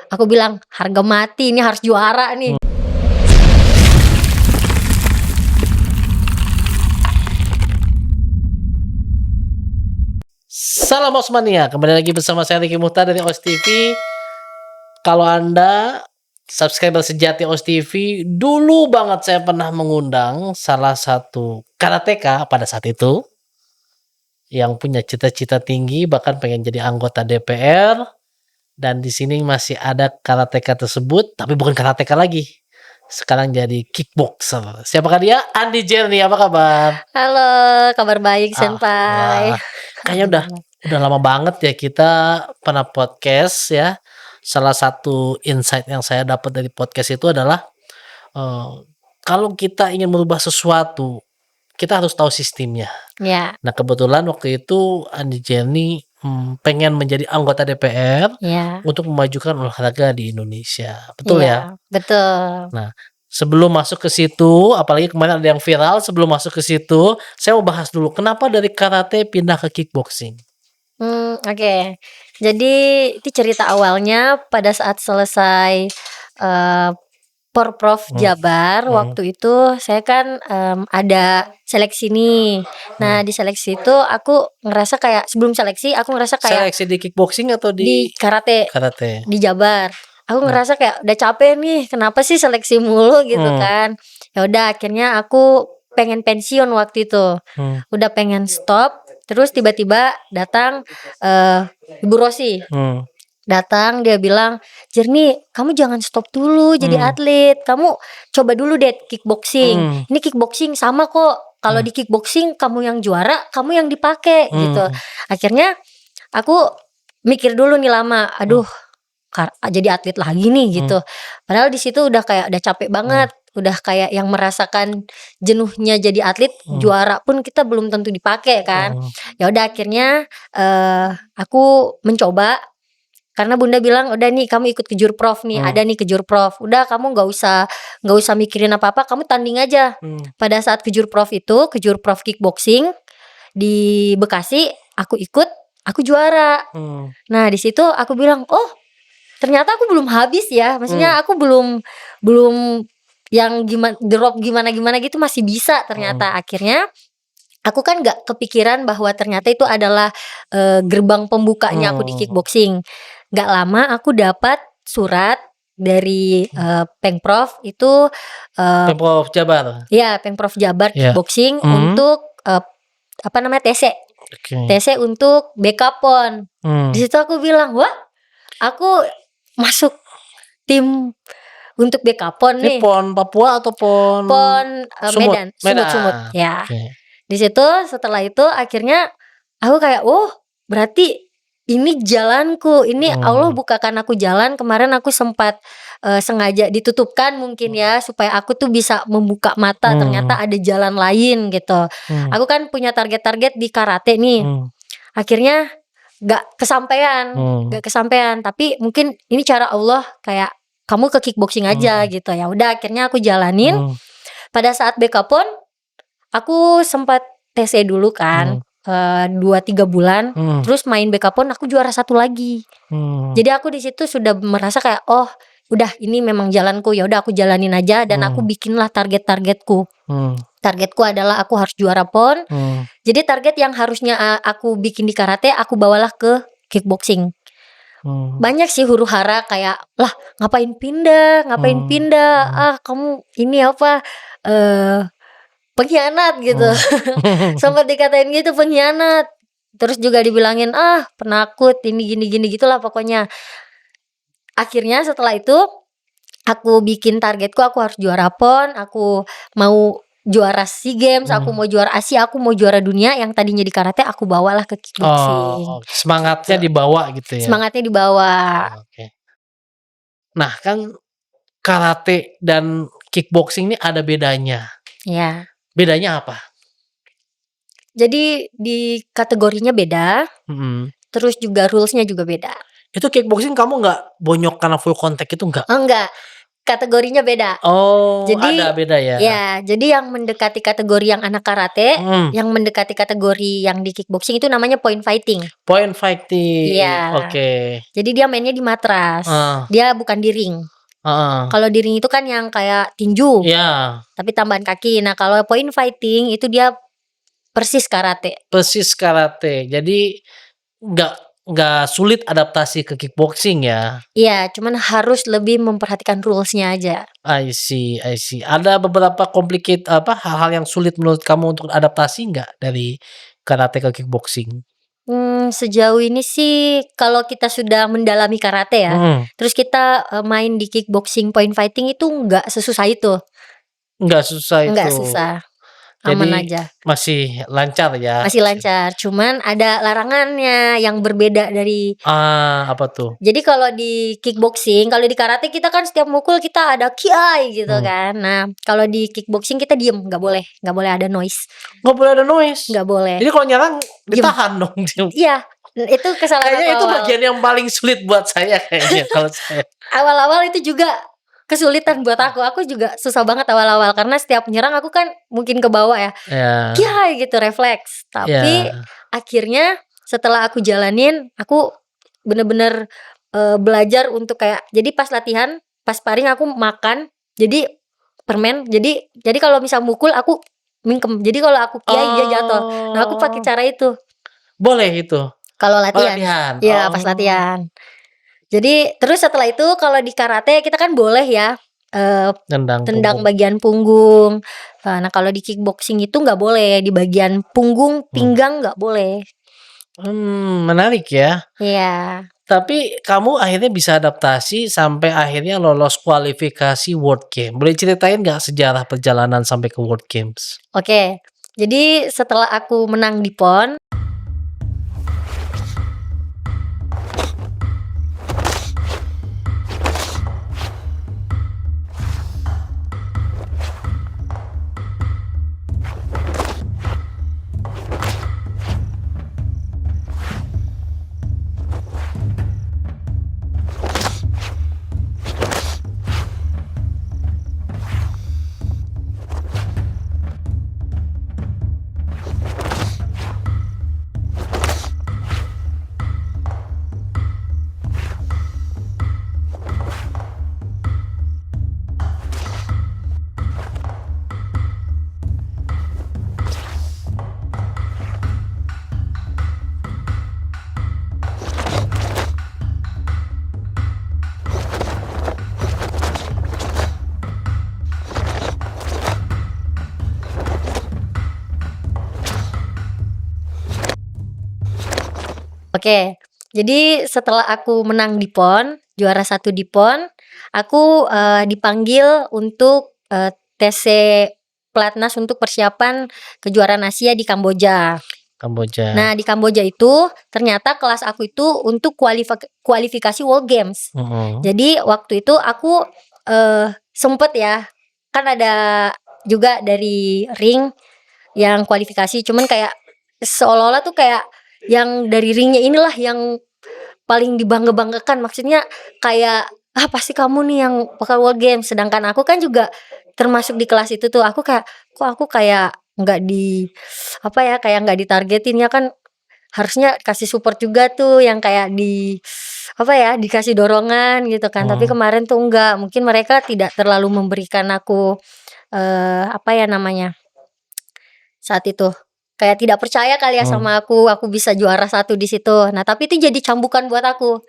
aku bilang harga mati ini harus juara nih. Salam Osmania, kembali lagi bersama saya Riki Muhtar dari OS TV. Kalau Anda subscriber sejati OS TV, dulu banget saya pernah mengundang salah satu karateka pada saat itu yang punya cita-cita tinggi, bahkan pengen jadi anggota DPR. Dan di sini masih ada karateka tersebut, tapi bukan karateka lagi. Sekarang jadi kickboxer. Siapakah dia? Andi Jerni, apa kabar? Halo, kabar baik senpai. Kayaknya udah lama banget ya kita pernah podcast ya. Salah satu insight yang saya dapat dari podcast itu adalah kalau kita ingin merubah sesuatu, kita harus tahu sistemnya. Ya, Nah kebetulan waktu itu Andi Jenny pengen menjadi anggota DPR ya, untuk memajukan olahraga di Indonesia. Betul ya? betul. Nah, sebelum masuk ke situ, apalagi kemarin ada yang viral, sebelum masuk ke situ, saya mau bahas dulu kenapa dari karate pindah ke kickboxing. Oke. Jadi itu cerita awalnya pada saat selesai Porprov Jabar. Waktu itu saya kan ada seleksi nih. Nah di seleksi itu aku ngerasa kayak sebelum seleksi aku ngerasa kayak Seleksi di kickboxing atau di di karate karate? di Jabar. Aku ngerasa kayak udah capek nih, kenapa sih seleksi mulu gitu kan. Ya udah akhirnya aku pengen pensiun waktu itu. Udah pengen stop, terus tiba-tiba datang Ibu Rosi. Datang dia bilang, "Jerni, kamu jangan stop dulu jadi atlet. Kamu coba dulu deh kickboxing. Ini kickboxing sama kok. Kalau di kickboxing kamu yang juara, kamu yang dipakai gitu." Akhirnya aku mikir dulu nih lama, aduh jadi atlet lagi nih gitu. Padahal di situ udah kayak udah capek banget, udah kayak yang merasakan jenuhnya jadi atlet, juara pun kita belum tentu dipakai kan. Ya udah akhirnya aku mencoba karena Bunda bilang udah nih kamu ikut ke Jurprov nih, ada nih ke Jurprov. Udah kamu nggak usah mikirin apa-apa, kamu tanding aja. Pada saat ke Jurprov itu, ke Jurprov kickboxing di Bekasi, aku ikut, aku juara. Nah di situ aku bilang, oh ternyata aku belum habis ya, maksudnya aku belum yang gimana gitu masih bisa ternyata. Akhirnya aku kan nggak kepikiran bahwa ternyata itu adalah gerbang pembukanya aku di kickboxing. Nggak lama aku dapat surat dari Pengprov itu Pemprov Jabar. ya Pengprov Jabar Ya. kickboxing untuk TC. TC untuk BK PON. Di situ aku bilang, wah aku masuk tim untuk BK PON Ini nih. PON Papua atau PON Sumut? Medan, Sumut. Ya. Oke. Di situ setelah itu akhirnya aku kayak, oh berarti ini jalanku. Ini Allah bukakan aku jalan. Kemarin aku sempat sengaja ditutupkan mungkin ya, supaya aku tuh bisa membuka mata. Ternyata ada jalan lain gitu. Aku kan punya target-target di karate nih. Akhirnya gak kesampaian. Tapi mungkin ini cara Allah kayak kamu ke kickboxing aja gitu. Ya udah akhirnya aku jalanin. Pada saat BK PON aku sempat TC dulu kan 2-3 bulan. Terus main BK PON aku juara 1 lagi. Jadi aku di situ sudah merasa kayak oh udah ini memang jalanku, ya udah aku jalanin aja. Dan aku bikinlah targetku. Targetku adalah aku harus juara PON. Jadi target yang harusnya aku bikin di karate, aku bawalah ke kickboxing. Banyak sih huru hara kayak, lah ngapain pindah, kamu ini apa pengkhianat gitu. Sempat dikatain gitu, pengkhianat. Terus juga dibilangin penakut, ini gini gitulah pokoknya. Akhirnya setelah itu aku bikin targetku, aku harus juara PON, aku mau juara SEA Games, aku mau juara Asia, aku mau juara dunia. Yang tadinya di karate aku bawalah ke kickboxing. Semangatnya dibawa gitu ya. Semangatnya dibawa. Oke. Nah, kan karate dan kickboxing ini ada bedanya. Ya. Bedanya apa? Jadi di kategorinya beda. Terus juga rulesnya juga beda. Itu kickboxing kamu nggak bonyok karena full contact itu nggak? Enggak. kategorinya beda. Oh, Jadi ada beda ya? ya, jadi yang mendekati kategori yang anak karate, Mhm. yang mendekati kategori yang di kickboxing itu namanya point fighting. Point fighting, Iya. oke. Jadi dia mainnya di matras. Ah. Dia bukan di ring. Heeh. Kalau di ring itu kan yang kayak tinju, Iya, tapi tambahan kaki. Nah, kalau point fighting itu dia persis karate. persis karate. Jadi nggak nggak sulit adaptasi ke kickboxing ya? Iya, cuman harus lebih memperhatikan rules-nya aja. I see I see. Ada beberapa hal-hal yang sulit menurut kamu untuk adaptasi nggak dari karate ke kickboxing? Sejauh ini sih kalau kita sudah mendalami karate ya, Mhm. terus kita, main di kickboxing point fighting itu nggak sesusah itu, Nggak susah nggak itu. susah, aman Jadi aja, masih lancar ya? masih lancar. Cuman ada larangannya yang berbeda dari. Apa tuh? Jadi kalau di kickboxing, kalau di karate kita kan setiap mukul kita ada kiai gitu Mmm. kan. Nah, kalau di kickboxing kita diem, nggak boleh ada noise, Nggak boleh ada noise? nggak boleh. Jadi kalau nyerang Diem. ditahan dong diem? Iya, itu kesalahan Kayaknya itu awal-awal. bagian yang paling sulit buat saya kayaknya kalau saya. Awal-awal itu juga kesulitan buat aku. Aku juga susah banget awal-awal karena setiap nyerang aku kan mungkin ke bawah ya, Ya, kiai gitu refleks. Tapi ya. akhirnya setelah aku jalanin, aku bener-bener belajar untuk kayak jadi pas latihan, pas sparring aku makan, jadi permen, jadi kalau misal mukul aku mingkem, jadi kalau aku kiai dia jatuh. Nah aku pakai Oh, cara itu boleh itu? kalau Oh, latihan. latihan? Iya pas latihan. Jadi terus setelah itu kalau di karate kita kan boleh ya Nendang tendang punggung. bagian punggung. Nah kalau di kickboxing itu nggak boleh, di bagian punggung, pinggang nggak boleh. Menarik ya. Iya. Tapi kamu akhirnya bisa adaptasi sampai akhirnya lolos kualifikasi World Game. Boleh ceritain nggak sejarah perjalanan sampai ke World Games? Oke. Jadi setelah aku menang di PON. Oke. Jadi setelah aku menang di PON, juara 1 di PON, aku dipanggil untuk TC Pelatnas untuk persiapan kejuaraan Asia di Kamboja. Kamboja. Nah di Kamboja itu ternyata kelas aku itu untuk kualifikasi World Games. Jadi waktu itu aku sempet ya, kan ada juga dari ring yang kualifikasi, cuman kayak seolah-olah tuh kayak yang dari ringnya inilah yang paling dibangga-banggakan, maksudnya kayak pasti kamu nih yang bakal World Games, sedangkan aku kan juga termasuk di kelas itu tuh. Aku kayak kok aku kayak nggak kayak nggak ditargetin ya kan, harusnya kasih support juga tuh yang kayak dikasih dorongan gitu kan. Tapi kemarin tuh enggak, mungkin mereka tidak terlalu memberikan aku saat itu kayak tidak percaya kali ya sama aku bisa juara 1 di situ. Nah tapi itu jadi cambukan buat aku.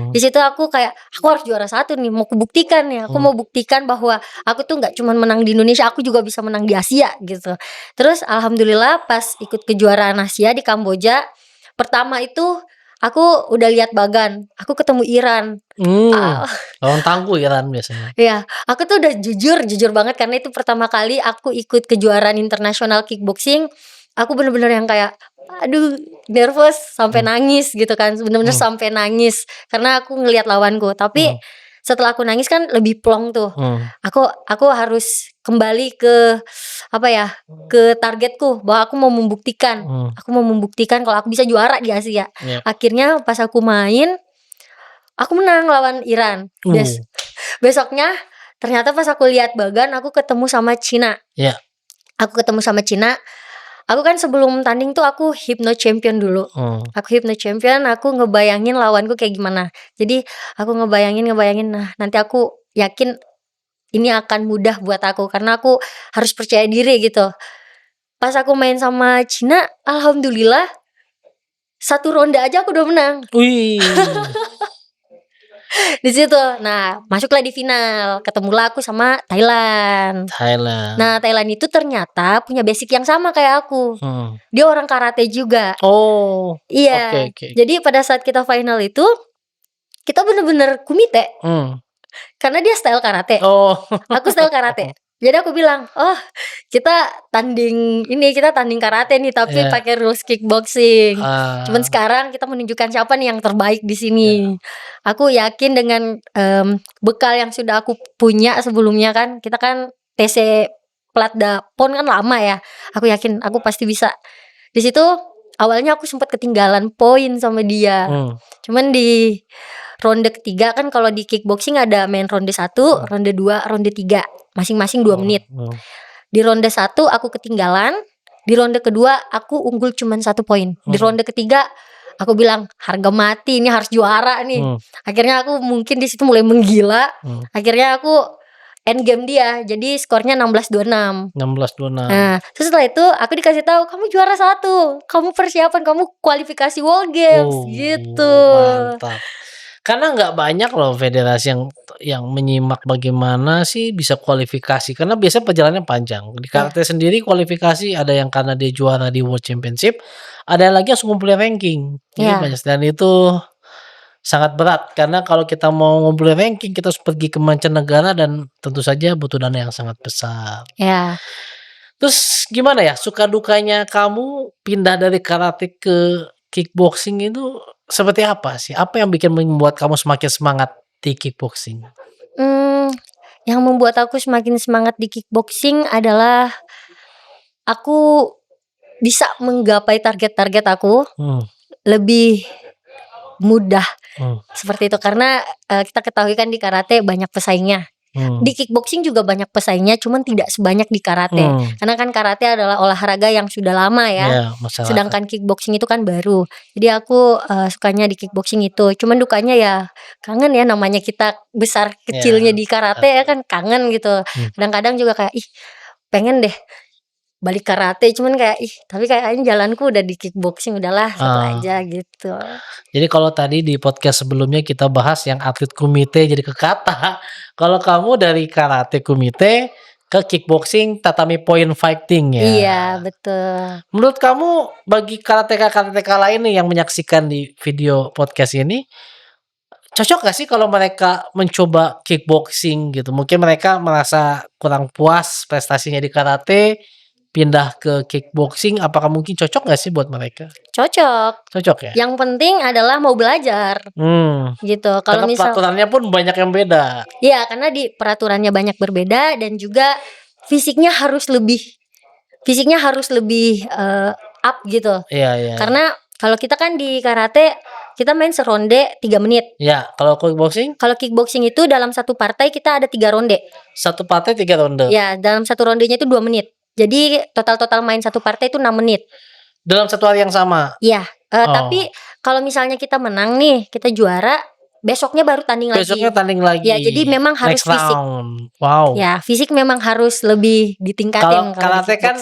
Di situ aku kayak aku harus juara 1 nih, mau kubuktikan nih. Aku mau buktikan bahwa aku tuh nggak cuma menang di Indonesia, aku juga bisa menang di Asia gitu. Terus alhamdulillah pas ikut kejuaraan Asia di Kamboja, pertama itu aku udah lihat Bagan, aku ketemu Iran. Lawan tangguh Iran biasanya. Iya, aku tuh udah jujur banget karena itu pertama kali aku ikut kejuaraan internasional kickboxing. Aku bener-bener yang kayak aduh nervous sampai nangis gitu kan, bener-bener sampai nangis karena aku ngelihat lawanku. Tapi setelah aku nangis kan lebih plong tuh. Aku harus kembali ke ke targetku bahwa aku mau membuktikan. Aku mau membuktikan kalau aku bisa juara di Asia. Akhirnya pas aku main, aku menang lawan Iran. Besoknya ternyata pas aku lihat Bagan, aku ketemu sama Cina. Iya. Aku ketemu sama Cina. Aku kan sebelum tanding tuh aku hypno champion dulu. Aku hypno champion, aku ngebayangin lawanku kayak gimana. Jadi aku ngebayangin, nah nanti aku yakin ini akan mudah buat aku karena aku harus percaya diri gitu. Pas aku main sama Cina, alhamdulillah 1 ronde aja aku udah menang. Wih. Di situ. Nah, masuklah di final. Ketemulah aku sama Thailand. Nah, Thailand itu ternyata punya basic yang sama kayak aku. Dia orang karate juga. Oh. Iya. Oke. Jadi pada saat kita final itu kita bener-bener kumite. Karena dia style karate. Oh. Aku style karate. Jadi aku bilang, "Oh, kita tanding karate nih tapi pakai rules kickboxing. Cuman sekarang kita menunjukkan siapa nih yang terbaik di sini." Aku yakin dengan bekal yang sudah aku punya sebelumnya kan, kita kan TC plat pon kan lama ya. Aku yakin aku pasti bisa. Di situ awalnya aku sempat ketinggalan poin sama dia. Cuman di ronde ketiga kan kalau di kickboxing ada main ronde 1, ronde 2, ronde 3. Masing-masing 2 menit. Di ronde 1 aku ketinggalan, di ronde kedua aku unggul cuman 1 poin. Di ronde ketiga aku bilang harga mati ini harus juara nih. Akhirnya aku mungkin di situ mulai menggila. Akhirnya aku end game dia. Jadi skornya 16-26. 16-26. Nah, terus setelah itu aku dikasih tahu kamu juara 1. Kamu persiapan, kamu kualifikasi World Games gitu. Mantap. Karena nggak banyak loh federasi yang menyimak bagaimana sih bisa kualifikasi. Karena biasanya perjalanannya panjang. Di karate sendiri kualifikasi ada yang karena dia juara di World Championship, ada lagi yang ngumpulin ranking. Jadi banyak, dan itu sangat berat karena kalau kita mau ngumpulin ranking kita harus pergi ke mancanegara dan tentu saja butuh dana yang sangat besar. Ya. Terus gimana ya suka dukanya kamu pindah dari karate ke kickboxing itu seperti apa sih? Apa yang bikin membuat kamu semakin semangat di kickboxing? Yang membuat aku semakin semangat di kickboxing adalah aku bisa menggapai target-target aku lebih mudah. Seperti itu karena kita ketahui kan di karate banyak pesaingnya. Di kickboxing juga banyak pesaingnya, cuman tidak sebanyak di karate. Karena kan karate adalah olahraga yang sudah lama ya. Sedangkan kickboxing itu kan baru. Jadi aku sukanya di kickboxing itu. Cuman dukanya ya kangen ya, namanya kita besar kecilnya di karate ya kan kangen gitu. Kadang-kadang juga kayak pengen deh balik karate, cuman kayak tapi kayaknya jalanku udah di kickboxing, udahlah satu aja gitu. Jadi kalau tadi di podcast sebelumnya kita bahas yang atlet kumite jadi ke kata. Kalau kamu dari karate kumite ke kickboxing tatami point fighting ya. Iya, betul. Menurut kamu bagi karateka lain nih yang menyaksikan di video podcast ini, cocok gak sih kalau mereka mencoba kickboxing gitu? Mungkin mereka merasa kurang puas prestasinya di karate, pindah ke kickboxing, apakah mungkin cocok gak sih buat mereka? Cocok. Cocok ya? Yang penting adalah mau belajar. Gitu. Kalau misal peraturannya pun banyak yang beda. Iya, karena di peraturannya banyak berbeda dan juga fisiknya harus lebih up gitu. Iya. Karena kalau kita kan di karate kita main seronde 3 menit. Ya, kalau kickboxing? Kalau kickboxing itu dalam satu partai kita ada 3 ronde. Satu partai 3 ronde. Ya, dalam satu rondenya itu 2 menit. Jadi total main satu partai itu 6 menit. Dalam satu hari yang sama? Iya. Tapi kalau misalnya kita menang nih, kita juara, besoknya baru tanding lagi. Besoknya tanding lagi. Ya, jadi memang harus next fisik. Round. Wow. Ya, fisik memang harus lebih ditingkatin. Kalau karate kan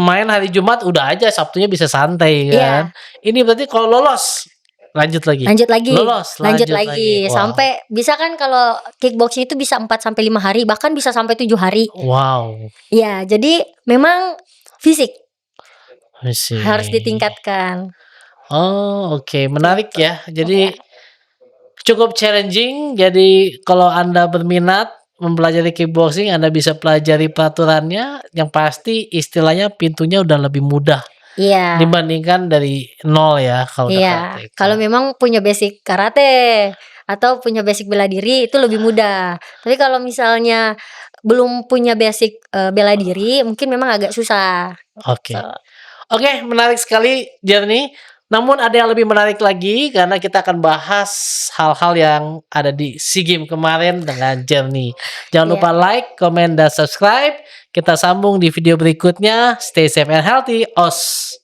main hari Jumat udah aja, Sabtunya bisa santai kan. Ini berarti kalau lolos lanjut lagi. Lolos, lanjut lagi. Wow. Sampai bisa kan kalau kickboxing itu bisa 4 sampai 5 hari, bahkan bisa sampai 7 hari. Wow. Ya, jadi memang fisik Fisik harus ditingkatkan. Oh, oke. Menarik ya. Jadi cukup challenging. Jadi kalau Anda berminat mempelajari kickboxing, Anda bisa pelajari peraturannya. Yang pasti istilahnya pintunya udah lebih mudah. Iya. Dibandingkan dari nol ya kalau karate. Kalau memang punya basic karate atau punya basic bela diri itu lebih mudah. Tapi kalau misalnya belum punya basic bela diri, mungkin memang agak susah. Oke, menarik sekali Jernie. Namun ada yang lebih menarik lagi karena kita akan bahas hal-hal yang ada di SEA Games kemarin dengan Journey. Jangan Iya. lupa like, comment, dan subscribe. Kita sambung di video berikutnya. Stay safe and healthy. Os.